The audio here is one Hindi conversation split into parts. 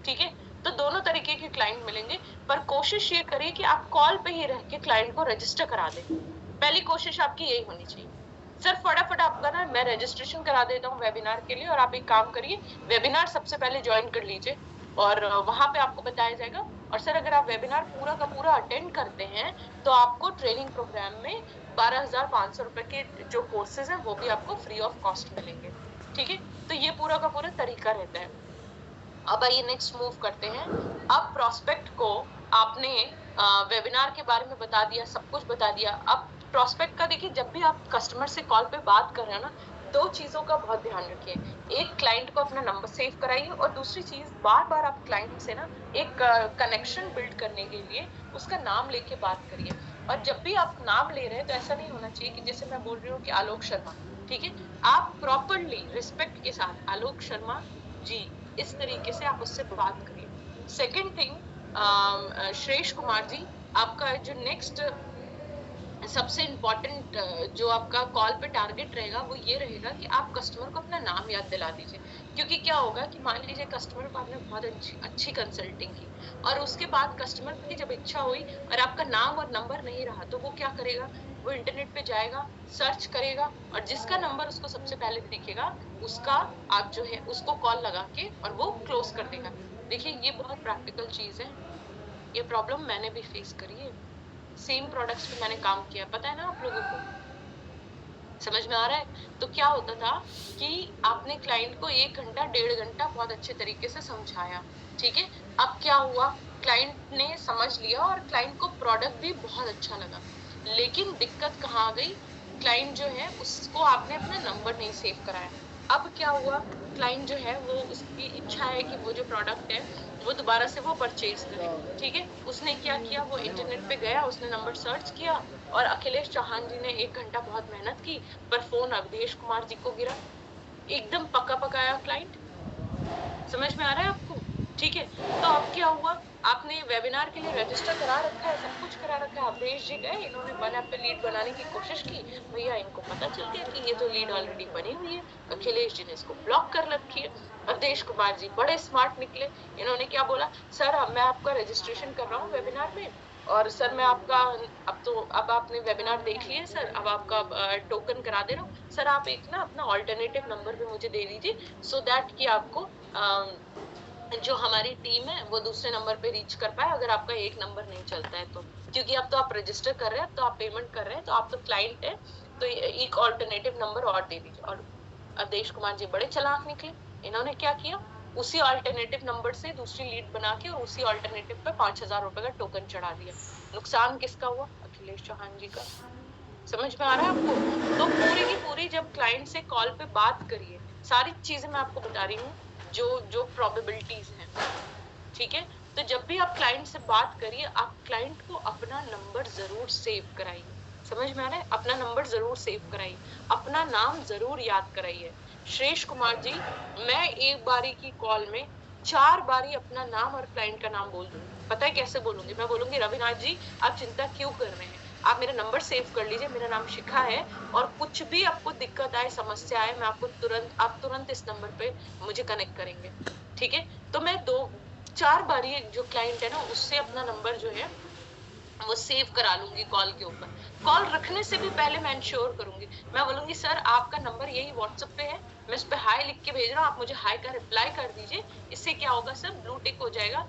ठीक है। तो दोनों तरीके के क्लाइंट मिलेंगे, पर कोशिश ये करिए कि आप कॉल पे ही रह के क्लाइंट को रजिस्टर करा दें। पहली कोशिश आपकी यही होनी चाहिए। सर फटाफट आपका ना मैं रजिस्ट्रेशन करा देता हूँ वेबिनार के लिए, और आप एक काम करिए, वेबिनार सबसे पहले ज्वाइन कर लीजिए और वहां पे आपको बताया जाएगा। और सर अगर आप वेबिनार पूरा का पूरा अटेंड करते हैं तो आपको ट्रेनिंग प्रोग्राम में 12,500 रुपए के जो कोर्सेज हैं वो भी आपको फ्री ऑफ कॉस्ट मिलेंगे। ठीक है, तो ये पूरा का पूरा तरीका रहता है। अब आइए नेक्स्ट मूव करते हैं। अब प्रोस्पेक्ट को आपने वेबिनार के बारे में बता दिया, सब कुछ बता दिया। अब प्रोस्पेक्ट का देखिए, जब भी आप कस्टमर से कॉल पे बात कर रहे हैं ना, दो चीजों का बहुत ध्यान रखिए। एक, क्लाइंट को अपना नंबर सेव कराइए, और दूसरी चीज, बार बार आप क्लाइंट से ना एक कनेक्शन बिल्ड करने के लिए उसका नाम लेके बात करिए। और जब भी आप नाम ले रहे हैं तो ऐसा नहीं होना चाहिए कि जैसे मैं बोल रही हूँ कि आलोक शर्मा, ठीक है, आप प्रॉपरली रिस्पेक्ट के साथ आलोक शर्मा जी, इस तरीके से आप उससे बात करिए। सेकंड थिंग, श्रेष कुमार जी, आपका जो नेक्स्ट सबसे इम्पोर्टेंट जो आपका कॉल पे टारगेट रहेगा वो ये रहेगा कि आप कस्टमर को अपना नाम याद दिला दीजिए। क्योंकि क्या होगा कि मान लीजिए कस्टमर को आपने बहुत अच्छी कंसल्टिंग की, और उसके बाद कस्टमर की जब इच्छा हुई और आपका नाम और नंबर नहीं रहा, तो वो क्या करेगा, वो इंटरनेट पे जाएगा, सर्च करेगा, और जिसका नंबर उसको सबसे पहले दिखेगा उसका आप जो है उसको कॉल लगा के और वो क्लोज कर देगा। देखिए ये बहुत प्रैक्टिकल चीज है, ये प्रॉब्लम मैंने भी फेस करी है, सेम प्रोडक्ट्स पे मैंने काम किया, पता है ना आप लोगों को, समझ में आ रहा है। तो क्या होता था कि आपने क्लाइंट को 1 घंटा 1.5 घंटा बहुत अच्छे तरीके से समझाया, ठीक है, अब क्या हुआ, क्लाइंट ने समझ लिया और क्लाइंट को प्रोडक्ट भी बहुत अच्छा लगा, लेकिन दिक्कत कहाँ आ गई, क्लाइंट जो है उसको आपने अपना नंबर नहीं सेव कराया। अब क्या हुआ, क्लाइंट जो है वो उसकी इच्छा है कि वो जो प्रोडक्ट है वो दोबारा से वो परचेज करे, ठीक है, उसने क्या किया, वो इंटरनेट पे गया, उसने नंबर सर्च किया, और अखिलेश चौहान जी ने 1 घंटा बहुत मेहनत की, पर फोन अवधेश कुमार जी को गिरा। एकदम पका पकाया क्लाइंट, समझ में आ रहा है आपको, ठीक है। तो अब क्या हुआ, आपने वेबिनार के लिए रजिस्टर करा रखा है, सब कुछ करा रखा है, अवधेश जी गए, इन्होंने 1 ऐप पे लीड बनाने की कोशिश की, भैया इनको पता चल गया कि ये तो लीड ऑलरेडी बनी हुई है, अखिलेश जी ने इसको ब्लॉक कर रखी है। अवधेश कुमार जी बड़े स्मार्ट निकले, इन्होंने क्या बोला, सर अब मैं आपका रजिस्ट्रेशन कर रहा हूँ वेबिनार में, और सर मैं आपका अब आपने वेबिनार देख लिया सर, अब आपका टोकन करा दे रहा हूँ सर, आप एक ना अपना ऑल्टरनेटिव नंबर भी मुझे दे दीजिए, सो दैट कि आपको जो हमारी टीम है वो दूसरे नंबर पे रीच कर पाए अगर आपका एक नंबर नहीं चलता है तो, क्योंकि अब तो आप रजिस्टर कर रहे हैं, अब तो आप पेमेंट कर रहे हैं, तो आप तो क्लाइंट है, तो एक ऑल्टरनेटिव नंबर और दे दीजिए। और अवधेश कुमार जी बड़े चालाक निकले, इन्होंने क्या किया, उसी ऑल्टरनेटिव नंबर से दूसरी लीड बना के और उसी ऑल्टरनेटिव पे 5,000 रुपए का टोकन चढ़ा दिया। नुकसान किसका हुआ, अखिलेश चौहान जी का। समझ में आ रहा है आपको। तो पूरी की पूरी जब क्लाइंट से कॉल पे बात करिए, सारी चीजें मैं आपको बता रही हूँ जो जो प्रोबेबिलिटीज हैं, ठीक है। तो जब भी आप क्लाइंट से बात करिए, आप क्लाइंट को अपना नंबर जरूर सेव कराइए, समझ में आ रहा है, अपना नंबर जरूर सेव कराइए, अपना नाम जरूर याद कराइए। श्रेष कुमार जी, मैं एक बारी की कॉल में 4 बारी अपना नाम और क्लाइंट का नाम बोल दूंगी। पता है कैसे बोलूंगी, मैं बोलूंगी रविनाथ जी आप चिंता क्यों कर रहे हैं, आप मेरा नंबर सेव कर लीजिए, मेरा नाम शिखा है, और कुछ भी आपको दिक्कत आए, समस्या आए, मैं आपको आप तुरंत इस नंबर पे मुझे कनेक्ट करेंगे, ठीक है। तो मैं 2-4 बारी जो क्लाइंट है ना उससे अपना नंबर जो है वो सेव करा लूंगी कॉल के ऊपर। कॉल रखने से भी पहले मैं इंश्योर करूंगी, मैं बोलूंगी सर आपका नंबर यही व्हाट्सएप पे है, मैं इस पे हाई लिख के भेज रहा हूँ, आप मुझे हाई का रिप्लाई कर दीजिए, इससे क्या होगा सर, ब्लू टिक हो जाएगा,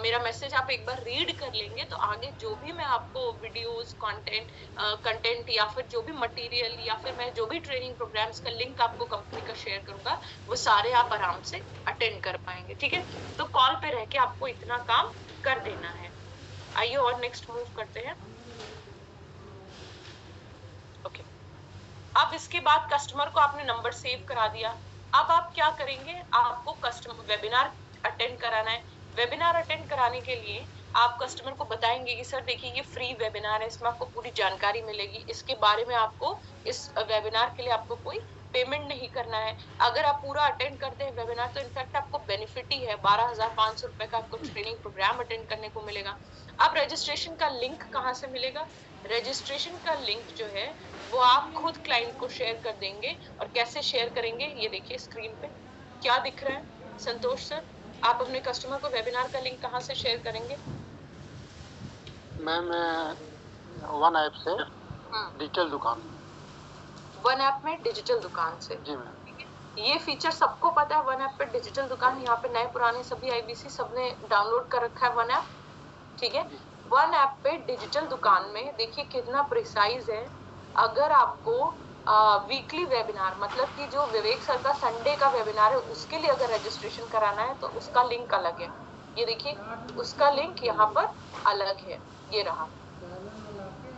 मेरा मैसेज आप एक बार रीड कर लेंगे, तो आगे जो भी मैं आपको वीडियोस कंटेंट या फिर जो भी मटेरियल या फिर मैं जो भी ट्रेनिंग प्रोग्राम्स का लिंक आपको कंपनी का शेयर करूंगा वो सारे आप आराम से अटेंड कर पाएंगे, ठीक है। तो कॉल पे रह के आपको इतना काम कर देना है। आइए और नेक्स्ट मूव करते हैं। ओके, अब इसके बाद कस्टमर को आपने नंबर सेव करा दिया, अब आप क्या करेंगे, आपको कस्टमर वेबिनार अटेंड कराना है। वेबिनार अटेंड कराने के लिए आप कस्टमर को बताएंगे कि सर देखिए ये फ्री वेबिनार है, इसमें आपको पूरी जानकारी मिलेगी, इसके बारे में आपको इस वेबिनार के लिए आपको कोई पेमेंट नहीं करना है, अगर आप पूरा अटेंड करते हैं वेबिनार तो इनफैक्ट आपको बेनिफिट ही है, 12,500 रुपए का आपको ट्रेनिंग प्रोग्राम अटेंड करने को मिलेगा। अब रजिस्ट्रेशन का लिंक कहाँ से मिलेगा, रजिस्ट्रेशन का लिंक जो है वो आप खुद क्लाइंट को शेयर कर देंगे, और कैसे शेयर करेंगे ये देखिए स्क्रीन पे क्या दिख रहा है संतोष सर, आप अपने कस्टमर को वेबिनार का लिंक कहाँ से शेयर करेंगे? मैम वन ऐप से डिजिटल दुकान। वन ऐप में डिजिटल दुकान से? जी मैम। ये फीचर सबको पता है, वन ऐप पे डिजिटल दुकान। यहाँ पे नए पुराने सभी आईबीसी सबने डाउनलोड कर रखा है वन ऐप, ठीक है। वन ऐप पे डिजिटल दुकान में देखिए कितना प्रिसाइज है। अगर आपको वीकली वेबिनार, मतलब कि जो विवेक सर का संडे का वेबिनार है, उसके लिए अगर रजिस्ट्रेशन कराना है तो उसका लिंक अलग है। ये देखिए उसका लिंक यहाँ पर अलग है, ये रहा।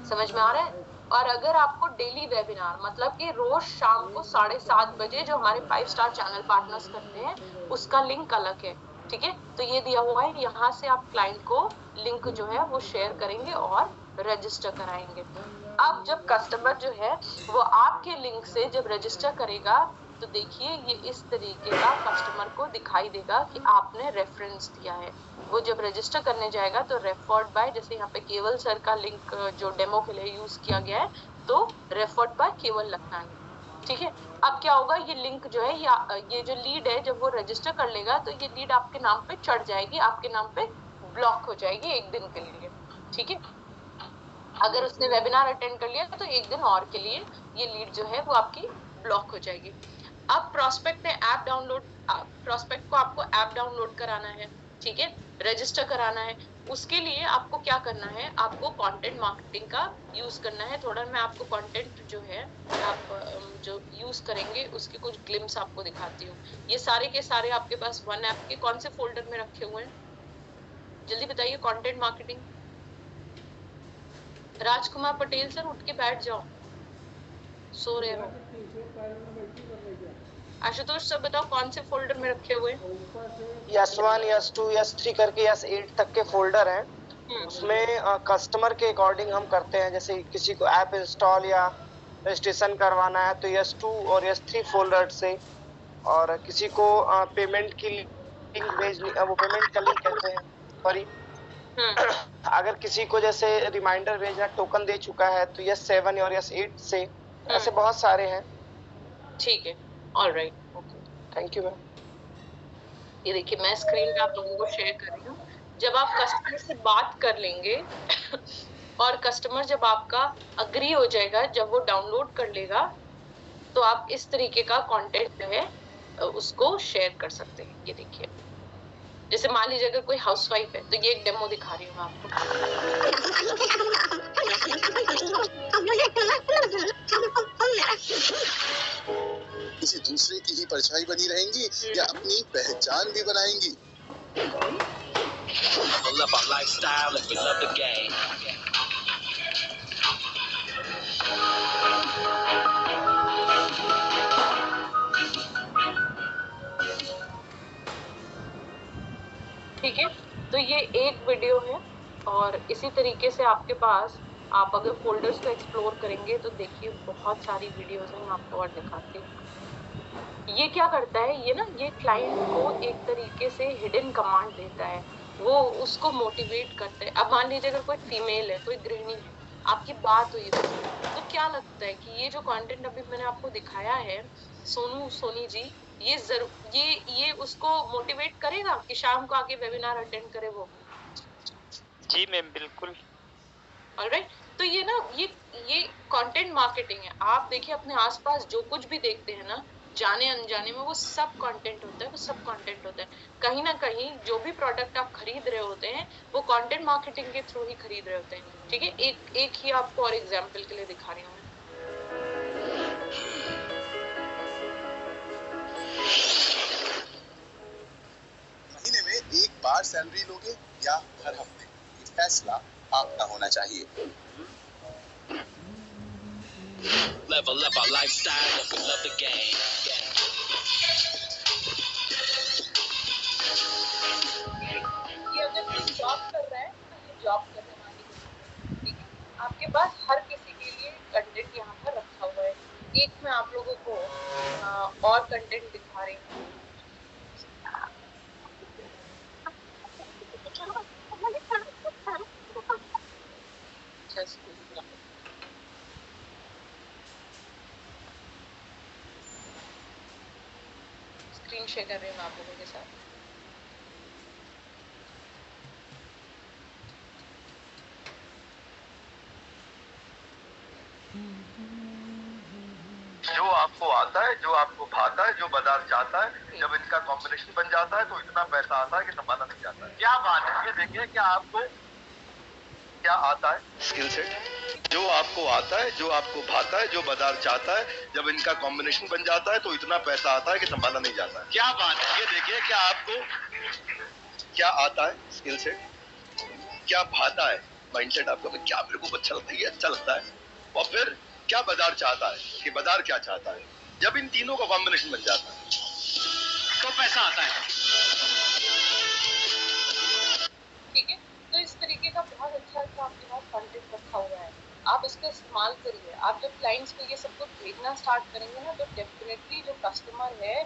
समझ में आ रहा है? और अगर आपको डेली वेबिनार, मतलब कि रोज शाम को 7:30 बजे जो हमारे 5 स्टार चैनल पार्टनर्स करते हैं, उसका लिंक अलग है, ठीक है। तो ये दिया हुआ है, यहाँ से आप क्लाइंट को लिंक जो है वो शेयर करेंगे और रजिस्टर कराएंगे। अब जब कस्टमर जो है वो आपके लिंक से जब रजिस्टर करेगा तो देखिए ये इस तरीके का कस्टमर को दिखाई देगा कि आपने रेफरेंस दिया है। वो जब रजिस्टर करने जाएगा तो रेफर्ड बाय, जैसे यहाँ पे केवल सर का लिंक जो डेमो के लिए यूज किया गया है, तो रेफर्ड बाय केवल लगना है, ठीक है। अब क्या होगा, ये लिंक जो है या ये जो लीड है, जब वो रजिस्टर कर लेगा तो ये लीड आपके नाम पे चढ़ जाएगी, आपके नाम पे ब्लॉक हो जाएगी एक दिन के लिए, ठीक है। अगर उसने वेबिनार अटेंड कर लिया तो एक दिन और के लिए ये लीड जो है वो आपकी ब्लॉक हो जाएगी। अब प्रोस्पेक्ट ने ऐप डाउनलोड, प्रोस्पेक्ट को आपको ऐप डाउनलोड कराना है, ठीक है, रजिस्टर कराना है। उसके लिए आपको क्या करना है, आपको कंटेंट मार्केटिंग का यूज करना है। थोड़ा मैं आपको कंटेंट जो है आप जो यूज करेंगे उसके कुछ ग्लिम्स आपको दिखाती हूँ। ये सारे के सारे आपके पास वन ऐप के कौन से फोल्डर में रखे हुए हैं, जल्दी बताइए। Content marketing, Rajkumar Patel sir उठ के बैठ जाओ, सो रहे हो। आशुतोष सर बताओ कौन से फोल्डर में रखे हुए? S1, S2, S3 करके S8 तक के फोल्डर हैं। उसमें कस्टमर के अकॉर्डिंग हम करते हैं। जैसे किसी को ऐप इंस्टॉल या रजिस्ट्रेशन करवाना है तो S2 और S3 फोल्डर से, और किसी को पेमेंट की लिंक भेजनी, वो पेमेंट का लिंक कहते हैं, सॉरी। अगर किसी को जैसे रिमाइंडर भेजना, टोकन दे चुका है तो S7 और S8 से, ऐसे बहुत सारे हैं। ठीक है, alright, okay, thank you ma'am. ये देखिए मैं स्क्रीन पे आप लोगों को शेयर कर रही हूँ। जब आप कस्टमर से बात कर लेंगे और कस्टमर जब आपका अग्री हो जाएगा, जब वो डाउनलोड कर लेगा, तो आप इस तरीके का कंटेंट जो है उसको शेयर कर सकते हैं। ये देखिए, जैसे मान लीजिए अगर कोई हाउसवाइफ है तो ये एक डेमो दिखा रही हूँ मैं आपको। किसी दूसरे की ही परछाई बनी रहेंगी या अपनी पहचान भी बनाएंगी। Love our lifestyle and we love the game. ठीक है, तो ये एक वीडियो है और इसी तरीके से आपके पास, आप अगर फोल्डर्स को एक्सप्लोर करेंगे तो देखिए बहुत सारी वीडियोस हैं। मैं आपको और दिखाती हूँ। ये क्या करता है, ये ना, ये क्लाइंट को एक तरीके से हिडन कमांड देता है, वो उसको मोटिवेट करता है। अब मान लीजिए अगर कोई फीमेल है, कोई गृहिणी है, आपकी बात हुई उससे, तो क्या लगता है कि ये जो कंटेंट अभी मैंने आपको दिखाया है, सोनू सोनी जी, ये उसको मोटिवेट करेगा कि शाम को आके वेबिनार अटेंड करे वो? जी मैम, बिल्कुल। ऑलराइट, तो ये ना, ये कंटेंट मार्केटिंग है। आप देखिए अपने आसपास जो कुछ भी देखते हैं ना, जाने अनजाने में, वो सब कंटेंट होता है, वो सब कंटेंट होता है। कहीं ना कहीं जो भी प्रोडक्ट आप खरीद रहे होते हैं वो कंटेंट मार्केटिंग के थ्रू ही खरीद रहे होते हैं, ठीक है। एक ही आपको और एग्जांपल के लिए दिखा रही हूँ मैं। महीने में एक बार सैलरी लोगे या हर हफ्ते, ये फैसला आपका होना चाहिए। Level up our lifestyle and we love the game. ये अगर कोई जॉब कर रहा है तो ये जॉब करने वाली है, ठीक है। आपके पास हर किसी के लिए कंटेंट यहाँ पर रखा हुआ है। एक मैं आप लोगों को और कंटेंट दिखा रही हूँ। स्क्रीन शेयर कर रही हूँ मैं आप लोगों के साथ। आपको आता है, जो आपको भाता है, जो बाजार चाहता है, जब इनका कॉम्बिनेशन बन जाता है तो इतना पैसा आता है कि संभाला नहीं जाता है। क्या बात है, ये देखिए क्या आपको क्या आता है, स्किल सेट जो आपको आता है, जो आपको भाता है, जो बाजार चाहता है, जब इनका कॉम्बिनेशन बन जाता है तो इतना पैसा आता है कि संभाला नहीं जाता है। क्या बात है, ये देखिए क्या आपको क्या आता है, स्किल सेट क्या भाता है, माइंडसेट आपका क्या मेरे को अच्छा लगता है, ये अच्छा लगता है, और फिर क्या बाजार चाहता है कि बाजार क्या चाहता है, जब इन तीनों का कॉम्बिनेशन बन जाता है तो पैसा आता है। ठीक है, तो इस तरीके का बहुत अच्छा आपके पास कंटेंट रखा हुआ है, आप इसका इस्तेमाल करिए। आप जब क्लाइंट्स को ये सब कुछ भेजना स्टार्ट करेंगे ना, तो डेफिनेटली जो कस्टमर है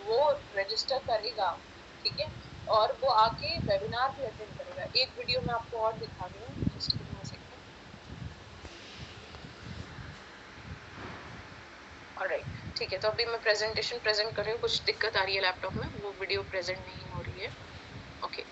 वो रजिस्टर करेगा, ठीक है, और वो आके वेबिनार भी अटेंड करेगा। एक वीडियो में आपको और दिखा रही हूँ, just give me a second. Alright, ठीक है, तो अभी मैं प्रेजेंटेशन प्रेजेंट कर रही हूँ, कुछ दिक्कत आ रही है लैपटॉप में, वो वीडियो प्रेजेंट नहीं हो रही है। ओके,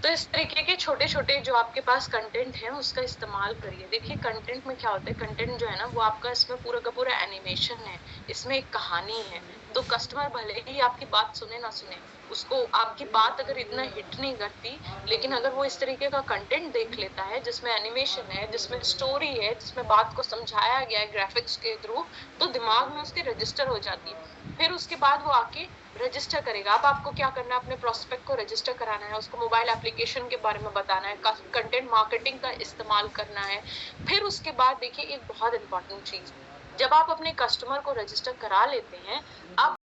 तो इस तरीके के छोटे छोटे जो आपके पास कंटेंट है उसका इस्तेमाल करिए। देखिए कंटेंट में क्या होता है, कंटेंट जो है ना वो आपका इसमें पूरा का पूरा एनिमेशन है, इसमें एक कहानी है, तो कस्टमर भले ही आपकी बात सुने ना सुने, उसको आपकी बात अगर इतना हिट नहीं करती, लेकिन अगर वो इस तरीके का कंटेंट देख लेता है जिसमें एनिमेशन है, जिसमें स्टोरी है, जिसमें बात को समझाया गया है ग्राफिक्स के थ्रू, तो दिमाग में उसके रजिस्टर हो जाती है। फिर उसके बाद वो आके रजिस्टर करेगा। अब आपको क्या करना है, अपने प्रोस्पेक्ट को रजिस्टर कराना है, उसको मोबाइल एप्लीकेशन के बारे में बताना है, कंटेंट मार्केटिंग का इस्तेमाल करना है। फिर उसके बाद देखिए एक बहुत इंपॉर्टेंट चीज, जब आप अपने कस्टमर को रजिस्टर करा लेते हैं, अब